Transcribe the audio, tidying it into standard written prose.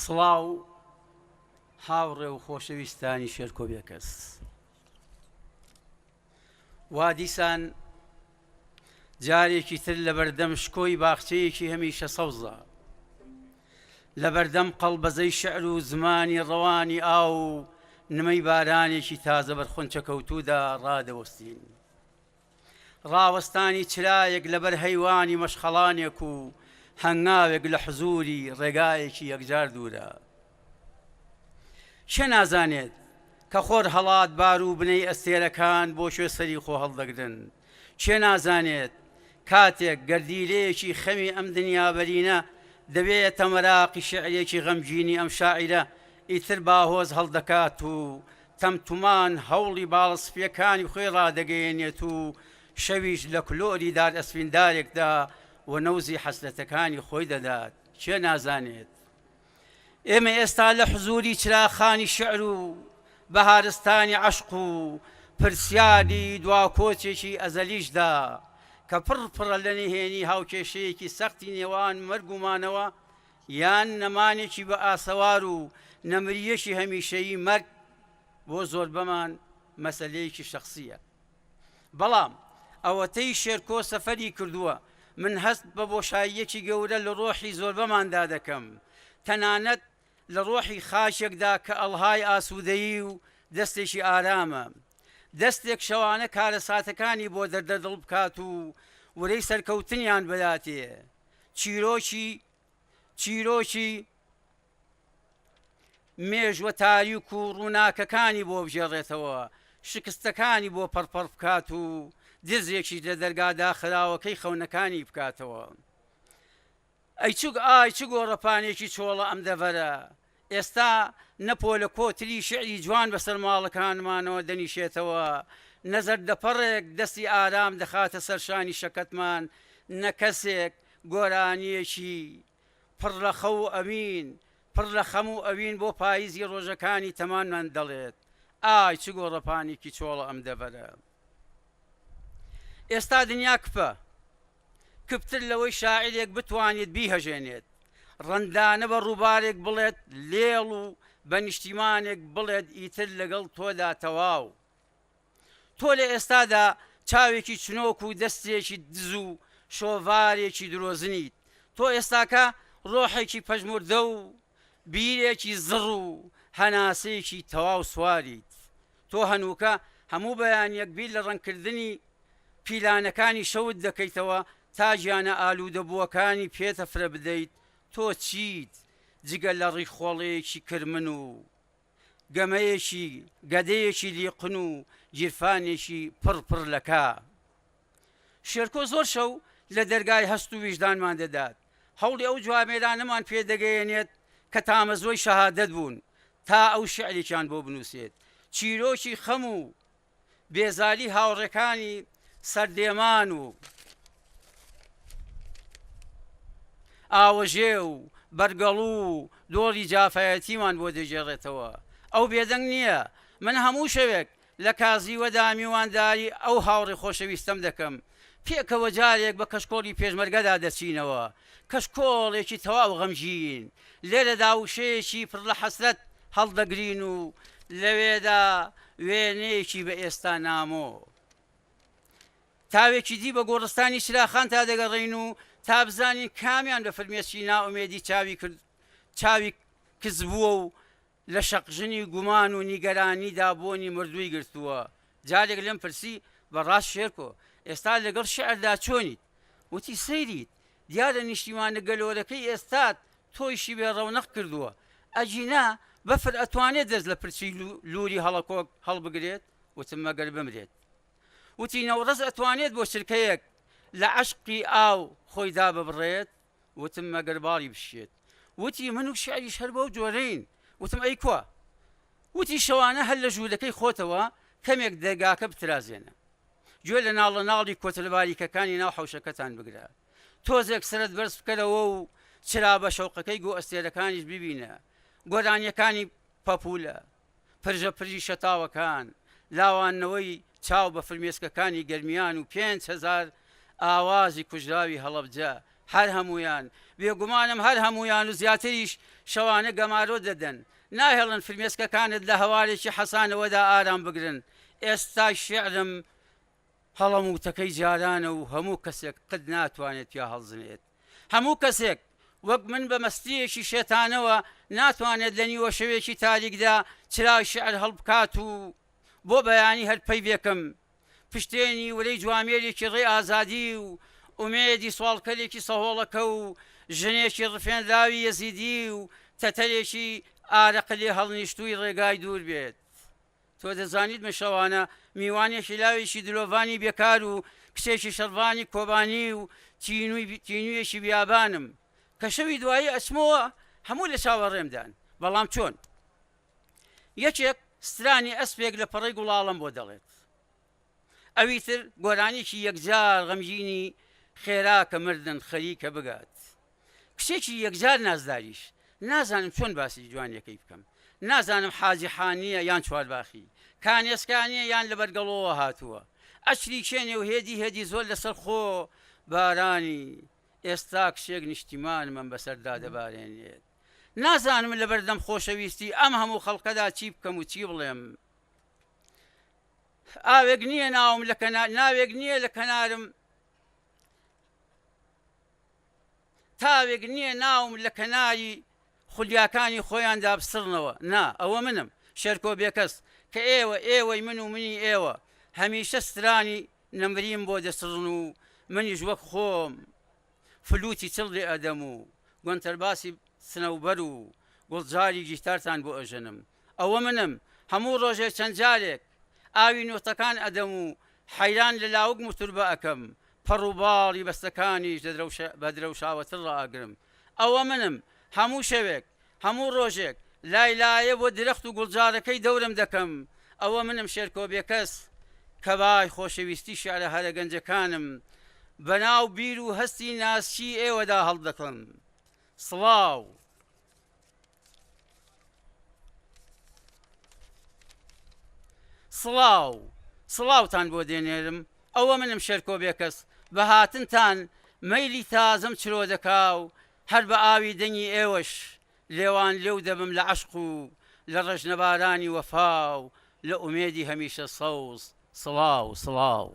سڵاو هاوڕێ و خۆشەویستانی شێرکۆ بێکەس، وا دیسان جارێکی تر لە بەردەم شکۆی باخچەیەکی هەمیشە سەوزە، لە بەردەم قەڵبەزەی شەعر و زمانی ڕەوانی ئاو و نمەی بارانێکی تازە بەرخۆنچە کەوتوودا ڕادەوەستین. ڕاوەستانی چرایەک لەبەر هەیوانی مەشخەڵانێک و هەنگاوێک لە حزوری ڕێگایەکی یەکجار دوورە. شە نازانێت کە خۆر هەڵات بار و بنەی ئەستێرەکان بۆ شوێ سەری خۆ هەڵدەگرن، شێ نازانێت کاتێک گەردیلەیەکی خەمی ئەم دنیابەرینە دەبێتە مەراقی شعرێکی غەمگینی ئەم شاعیرە ئیتر باهۆز هەڵدەکات و تەمتومان هەوڵی باڵسپیەکانی خۆی ڕادەگەیەنێت و شەویش لە کلۆری دار ئەسفیندارێکدا و نەوزی حەسرەتەکانی خۆی دەدات. چێ نازانێت ئێمە ئێستا لە حزوری چراخانی شعر و بەهارستانی عەشق و پرسیاری دواکۆچێکی ئەزەلیشدا کە پڕپڕە لە نهێنی هاوکێشەیەکی سەختی نێوان مەرگ و مانەوە یان نەمانێکی بە ئاسەوار و نەمریەشی هەمیشەیی مەرگ بۆ زۆر بەمان مەسەلەیەکی شەخسیە. بەڵام ئەوەتەی شێرکۆ سەفەری کردووە من هەست بە بۆشاییەکی گەورە لە ڕۆحی زۆر بەماندا دەکەم، تەنانەت لە ڕۆحی خاشێکدا کە ئەڵهای ئاسوودەیی و دەستێکی ئارامە، دەستێک شەوانە کارە ساتەکانی بۆ دەردەدڵ بکات و وەرەی سەرکەوتنیان بەداتێ، چیرۆکی مێژوە تاریک و ڕووناکەکانی بۆ بژێڕێتەوە، شکستەکانی بۆ پەرپەڕ بکات و دزێکی لە دەرگادا خراوەکەی خەونەکانی بکاتەوە. ئەی چ گۆڕەپانێکی چۆڵە ئەم دەڤەرە، ئێستا نەپۆلە کۆتری شعری جوان بەسەر ماڵەکانمانەوە دەنیشێتەوە، نەزەر دەپەڕێک دەستی ئارام دەخاتە سەرشانی شەکەتمان، نەکەسێک گۆرانیەکی پڕ لە خەو و ئەوین پڕ لە خەم و ئەوین بۆ پاییزی ڕۆژەکانی تەمانمان دەڵێت. ئای چ گۆڕەپانێکی چۆڵە ئەم دەڤەرە. ئێستا دنیا کپە، کپتر لەوەی شاعرێک بتوانێت بیهەژێنێت، ڕەندانە بە ڕووبارێک بڵێت لێڵ و بە نیشتیمانێک بڵێت ئیتر لەگەڵ تۆدا تەواو. تۆ لە ئێستادا چاوێکی چنۆک و دەستێکی دز و شۆڤارێکی درۆزنیت، تۆ ئێستاکە ڕۆحێکی پەژموردە و بیرێکی زڕ و هەناسەیەکی تەواو سواریت. تۆ هەنووکە هەموو بەیانیەک بیر لە ڕەنکردنی پیلانەکانی شەوت دەکەیتەوە تا گیانە ئالوودەبووەکانی پێتە فرە بدەیت. تۆ چیت جگە لە ڕیخۆڵەیەکی کرمن و گەدەیەکی لیقن و گیرفانێکی پڕپڕ لەکا. شێرکۆ زۆر شەو لە دەرگای هەست و ویژدانمان دەدات، هەوڵی ئەو جوامێرانەمان پێدەگەیەنێت کە تامەزۆی شەهادەت بوون تا ئەو شعرێکیان بۆ بنووسێت. چیرۆکی خەم و بێزاری هاوڕێکانی سەردێمان و ئاوەژێ و بەرگەڵوو و دۆڵی جافایەتیمان بۆ دەژێڕێتەوە. ئەو بێدەنگ نییە، من هەموو شەوێک لە کازیوەدا میوانداری ئەو هاوڕێ خۆشەویستەم دەکەم، پێکەوە جارێک بە کەشکۆڵی پێشمەرگەدا دەچینەوە، کەشکۆڵێکی تەواو غەمگین، لێرەدا وشەیەکی پڕ لە حەسرەت هەڵدەگرین و لەوێدا وێنەیەکی بە ئێستا نامۆ. تاوێکی دی بە گۆڕستانی چراخان تا دەگەڕین و تا بزانین کامیان بە فرمێسکی ناومێدی چاوی کز بووە و لە شەقژنی گومان و نیگەرانیدا بۆنی مردووی گرتووە. جارێک لەم پرسی بەڕاست شێرکۆ ئێستا لەگەڵ شێعردا چۆنیت؟ وتی سەیریت، دیارە نیشتیمانە گەلۆرەکەی ئێستات تۆیشی بێ ڕەونەق کردووە، ئەجینا بەفر ئەتوانێت دەست لە پرچی لووری هەڵەکۆک هەڵبگرێت؟ وتم مەگەر بمرێت. وتی نەوڕەز ئەتوانێت بۆ چرکەیەک لە عەشقی ئاو خۆیدا ببڕێت؟ وتم مەگەر باڵی بشێت. وتی من و شعریش هەر بەو جۆرەین. وتم ئەی کوە؟ وتی شەوانە هەر لە ژوورەکەی خۆتەوە کەمێک دەرگاکە بترازێنە، گوێ لە ناڵە ناڵی کۆتلباریکەکانی ناو حەوشەکەتان بگرە، تۆزێک سرت بەرز بکەرەوە و چرا بە شەوقەکەی گۆ ئەستێرەکانیش ببینە، گۆرانیەکانی پەپولە، پرژە پرژی شەتاوەکان، لاوانەوەی چاو بە فرمێسکەکانی گەرمیان و 5,000 ئاوازی کوژراوی هەڵەبجە هەر هەمویان بێگومانم هەر هەمویان و زیاتریش شەوانە گەمارۆ دەدەن ناهێڵن فرمێسکەکانت لە هەوارێکی حەسانەوەدا ئارام بگرن ئێستا شێعرم هەڵەموتەکەی جارانە و هەموو کەسێک قد ناتوانێت یا هەڵزنێت هەموو کەسێک وەک من بە مەستیەکی شێتانەوە ناتوانێت لە نیوە شەوێکی تاریکدا چراوی شێعر هەڵبکات و بۆ بەیانی هەرپەی بێکم پشتێنی وەرەی جوامێرێکی ڕێ ئازادی و ئومێدی سواڵکەرێکی سەهۆڵەکە و ژنێکی ڕفێنراوی یەزیدی و تەتەرێکی ئارەقلێ هەڵنیشتووی ڕێگای دوور بێت تۆ دەزانیت مشەوانە میوانێکی لاوێکی دلۆڤانی بێکار و کچێکی شەڕوانی کۆبانی و تینوویەکی بیابانم کە شەوی دوایی ئەچمەوە هەموو لە چاوەڕێمدان بەڵام چۆن یەکێک سترانی ئەسپێک لە پەڕەی گوڵاڵم بۆ دەڵێت ئەویتر گۆرانێکی یەکجار غەمژینی خێراکە مردن خەریکە بگات کچێکی یەکجار نازداریش نازانم چۆن باسی جوانیەکەی بکەم نازانم حاجی حانیە یان چوارباخی کانێسکانیە یان لە بەرگەڵەوە هاتووە ئەچری کێنێ و هێدی زۆر لەسەر خۆ بارانی ئێستا کشێک نیشتیمانمم بەسەردا دەبارێنێت نازانم لە بەردەم خۆشەویستی ئەم هەموو خەڵکەدا چی بکەم و چی بڵێم ئاوێک نییە ناوم ناوێک نییە لە کەنارم تاوێک نییە ناوم لە کەناری خولیاکانی خۆیاندا بسڕنەوە نا ئەوە منم شێرکۆ بێکەس کە ئێوەی من و منی ئێوە هەمیشە سترانی نەمریم بۆ دەسڕن و منیش وەک خۆم فلوتی چڵی ئەدەم و گۆنتەرباسی سنەوبەر و گوڵجاری گیتارتان بۆ ئەژەنم ئەوە منم هەموو ڕۆژێک چەند جارێک ئاوی نوتەکان ئەدەم و حەیران لە لاوک موتوربە ئەەکەم پەڕ و باڵی بەستەکانیش بە درەوشاوەتر ڕائەگرم ئەوە منم هەموو شەوێک هەموو ڕۆژێک لای لایە بۆ درەخت و گوڵجارەکەی دەورم دەکەم ئەوە منم شێرکۆ بێکەس کە بای خۆشەویستی شارە هەرە گەنجەکانم بەناو بیر و هەستی ناسچی ئێوەدا هەڵدەکەم سڵاو سڵاوتان بۆ دێنێرم ئەوە منم شێرکۆ بێکەس بە هاتنتان مەیلی تازم چرۆ دەکا و هەر بە ئاوی دەنگی ئێوەش لێوان لێو دەبم لە عەشق و لە ڕەشنەبارانی وەفا و لە ئومێدی هەمیشە سەوز سڵاو